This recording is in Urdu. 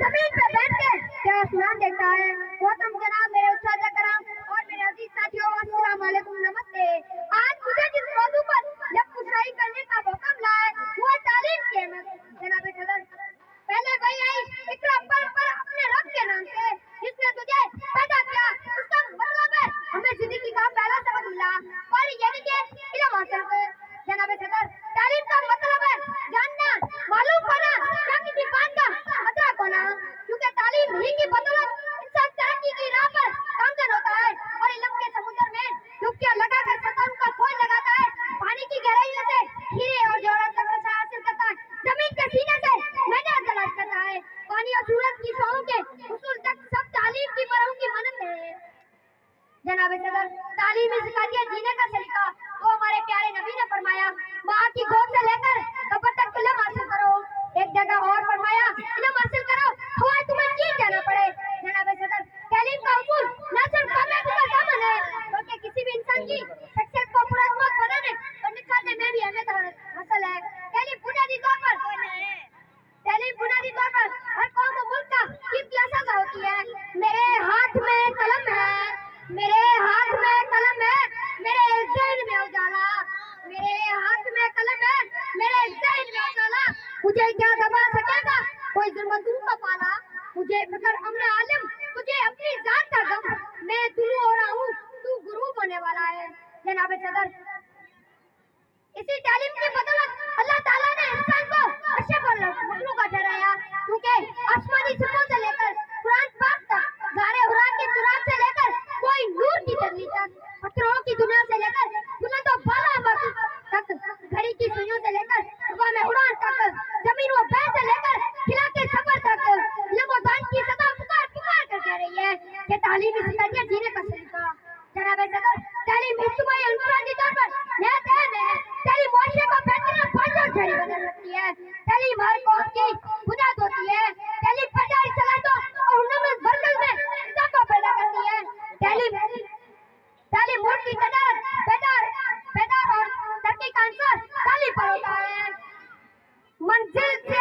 زمین پہ بیٹھ کے کیا آسمان دیکھتا ہے۔ محترم جناب، میرے اساتذہ کرام اور میرے عزیز ساتھیوں، السلام علیکم، نمستے۔ آج مجھے جس موضوع پر لب کشائی کرنے کا موقع ملا ہے وہ ہے تعلیم کی اہمیت۔ جناب صدر، پہلے وہی آئی اقرا پر اپنے رب کے نام سے جس نے تجھے پیدا کیا، اس کا مطلب ہے ہمیں زندگی کا پہلا سبق ملا اور یعنی کہ علم حاصل کر۔ جناب صدر، تعلیم کا مطلب ہے جاننا، معلوم ہونا، کیا کسی بات کا مطلب ہونا، کیونکہ تعلیم ہی کی بدولت انسان ترقی کی راہ پر گامزن ہوتا ہے اور علم کے سمندر میں ڈبکیاں لگا کر ستاروں کا کھوج لگاتا ہے، پانی کی گہرائیوں سے ہیرے اور جوہرات تک رسائی حاصل کرتا ہے، زمین کے سینے سے معدن تلاش کرتا ہے، پانی اور سورج کی شعاعوں کے حصول تک سب تعلیم کی مرحوم کی مانند ہے۔ جناب صدر، تعلیم ہی سکھاتی ہے جینے کا سلیقہ۔ تو ہمارے پیارے نبی نے فرمایا، ماں کی گود سے لے کر قبر تک علم حاصل کرو۔ ایک جگہ اور فرمایا، علم حاصل کرو خواه تمہیں چین جانا پڑے۔ جناب صدر، تعلیم کا اصول نہ صرف کامیابی کا ضامن ہے بلکہ کسی بھی انسان کی شخصیت کو پراسمات بنانے اور نکھارنے میں بھی اہمیت حاصل ہے۔ تعلیم بنیادی طور پر ہر قوم و ملک کا قیمتی اثاثہ ہوتی ہے۔ میرے ہاتھ میں قلم ہے، میرے ہاتھ میں قلم ہے، میرے ذہن میں اجالا، میرے ہاتھ میں قلم ہے، میرے ذہن میں اجالا، مجھے کیا دبا سکے گا کوئی ظلم دور کا پالا، مجھے فکر امر عالم، تجھے اپنی ذات کا غم، میں طلوع ہو رہا ہوں تو غروب ہونے والا ہے۔ جناب صدر، اسی تعلیم کی بدولت اللہ تعالیٰ نے انسان کو اشرف المخلوق ٹھہرایا، کیونکہ آسمانی سطحوں سے لے کر قرآن پاک تک، غار حرا کے سراغ سے لے کر کوئی نور کی تجلی تک، پتھروں کی دنیا سے لے کر بلند و بالا تک، گھڑی کی سوئیوں سے لے کر ہوا میں اڑان تک، زمین و بین سے لے کر خلا کے سفر تک، علم و دان کی صدا پکار پکار کر کہہ رہی ہے کہ تعلیم ہی سکھاتی ہے جینے کا سلیقہ۔ جناب صدر، تعلیم اجتماعی اور انفرادی طور پر نہایت اہم ہے۔ تعلیم معاشرے کو بہترین اور پرجوش شہری بنا سکتی ہے۔ تعلیم ہر قوم کی بنیاد ہوتی ہے۔ تعلیم پائیداری صلاحیتوں اور ہنرمند مرکز میں اضافہ پیدا کرتی ہے۔ تعلیم ملک کی بیدار اور ترقی کا عنصر تعلیم پر ہوتا ہے۔ منزل سے